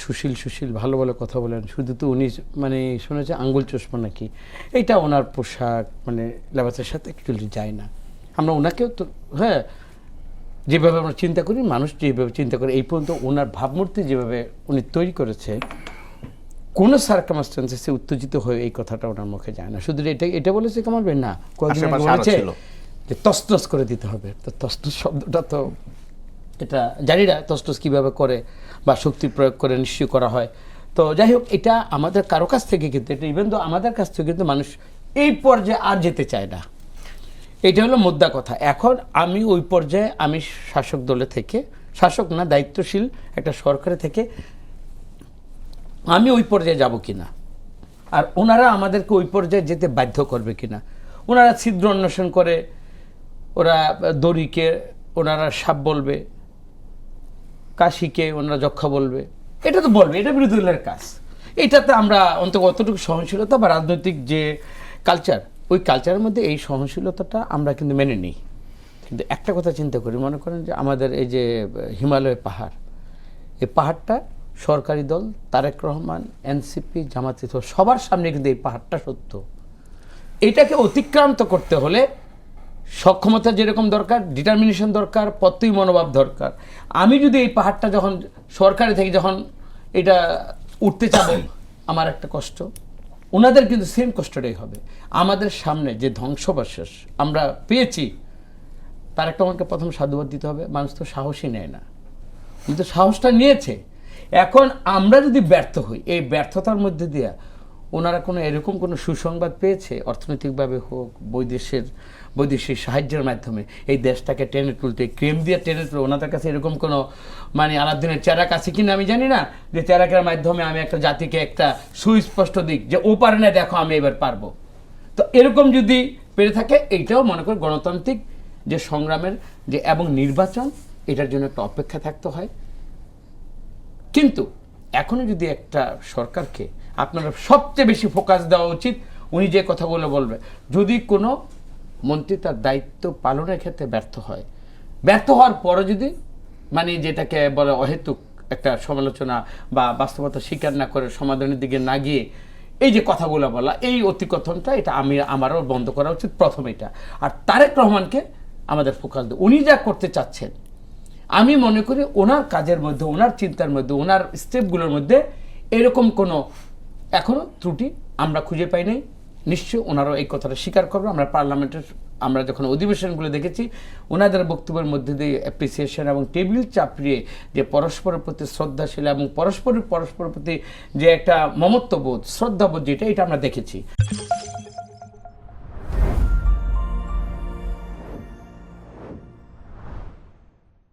সুশীল সুশীল ভালো ভালো কথা বলেন, শুধু তো উনি মানে শুনেছে আঙ্গুল চশমা নাকি, এটা ওনার পোশাক মানে লেবাসের সাথে অ্যাকচুয়ালি যায় না। আমরা ওনাকেও তো হ্যাঁ যেভাবে আমরা চিন্তা করি, মানুষ যেভাবে চিন্তা করে, এই পর্যন্ত ওনার ভাবমূর্তি যেভাবে উনি তৈরি করেছে, কোনো সার্কামস্টেন্সেসে উত্তেজিত হয়ে এই কথাটা ওনার মুখে যায় না। শুধু এটা বলেছে কামাল ভাই না, কয়েকদিন আগে বলেছে যে তসতস করে দিতে হবে। তো তসতস শব্দটা তো এটা জানি না তসতস কীভাবে করে বা শক্তি প্রয়োগ করে নিশ্চয়ই করা হয়। তো যাই হোক, এটা আমাদের কারো কাছ থেকে কিন্তু এটা ইভেন তো আমাদের কাছ থেকে কিন্তু মানুষ এই পর্যায়ে আর যেতে চায় না। এটা হলো মুদ্রা কথা। এখন আমি ওই পর্যায়ে, আমি শাসক দলে থেকে, শাসক না দায়িত্বশীল একটা সরকারে থেকে আমি ওই পর্যায়ে যাব কিনা, আর ওনারা আমাদেরকে ওই পর্যায়ে যেতে বাধ্য করবে কিনা। ওনারা ছিদ্র অন্বেষণ করে, ওরা দড়িকে ওনারা সাপ বলবে, কাশিকে ওনারা যক্ষা বলবে, এটা তো বলবে, এটা বিরোধী দলের কাজ। এটাতে আমরা অন্তত অতটুকু সহনশীলতা বা রাজনৈতিক যে কালচার, ওই কালচারের মধ্যে এই সহনশীলতাটা আমরা কিন্তু মেনে নিই। কিন্তু একটা কথা চিন্তা করি, মনে করেন যে আমাদের এই যে হিমালয় পাহাড়, এই পাহাড়টা সরকারি দল, তারেক রহমান, এনসিপি, জামাত সবার সামনে কিন্তু এই পাহাড়টা সত্য। এইটাকে অতিক্রান্ত করতে হলে সক্ষমতা যেরকম দরকার, ডিটারমিনেশন দরকার, প্রত্যয়ী মনোভাব দরকার। আমি যদি এই পাহাড়টা যখন সরকারি থেকে যখন এটা উঠতে চাবো, আমার একটা কষ্ট, ওনাদের কিন্তু সেম কষ্টটাই হবে। আমাদের সামনে যে ধ্বংসবাস আমরা পেয়েছি, তার একটা আমাকে প্রথম সাধুবাদ দিতে হবে। মানুষ তো সাহসই নেয় না, কিন্তু সাহসটা নিয়েছে। এখন আমরা যদি ব্যর্থ হই, এই ব্যর্থতার মধ্যে দিয়ে ওনারা কোনো এরকম কোনো সুসংবাদ পেয়েছে অর্থনৈতিকভাবে হোক, বৈদেশিক সাহায্যের মাধ্যমে এই দেশটাকে টেনে তুলতে, ক্রেম দিয়ে টেনে তুলে, ওনাদের কাছে এরকম কোনো মানে আলাদিনের চেরাক আছে কিনা আমি জানি না, যে চেরাকের মাধ্যমে আমি একটা জাতিকে একটা সুস্পষ্ট দিক যে ও পারে না, দেখো আমি এবার পারবো। তো এরকম যদি পেরে থাকে, এইটাও মনে করি গণতান্ত্রিক যে সংগ্রামের যে এবং নির্বাচন, এটার জন্য একটা অপেক্ষা থাকতে হয়। কিন্তু এখনও যদি একটা সরকারকে আপনারা সবচেয়ে বেশি ফোকাস দেওয়া উচিত, উনি যে কথাগুলো বলবে, যদি কোনো মন্ত্রী তার দায়িত্ব পালনের ক্ষেত্রে ব্যর্থ হয়, ব্যর্থ হওয়ার পরও যদি মানে যেটাকে বলে অহেতুক একটা সমালোচনা বা বাস্তবতা স্বীকার না করে সমাধানের দিকে না গিয়ে এই যে কথাগুলো বলা, এই অতিকথনটা, এটা আমারও বন্ধ করা উচিত প্রথম এটা। আর তারেক রহমানকে আমাদের ফোকাস দেয়, উনি যা করতে চাচ্ছেন, আমি মনে করি ওনার কাজের মধ্যে, ওনার চিন্তার মধ্যে, ওনার স্টেপগুলোর মধ্যে এরকম কোনো এখনও ত্রুটি আমরা খুঁজে পাই নাই। নিশ্চয়ই ওনারাও এই কথাটা স্বীকার করবে। আমরা পার্লামেন্টের আমরা যখন অধিবেশনগুলো দেখেছি, ওনাদের বক্তব্যের মধ্যে দিয়ে অ্যাপ্রিসিয়েশন এবং টেবিল চাপড়িয়ে যে পরস্পরের প্রতি শ্রদ্ধাশীল এবং পরস্পরের প্রতি যে একটা মমত্ববোধ, শ্রদ্ধাবোধ, যেটা এটা আমরা দেখেছি।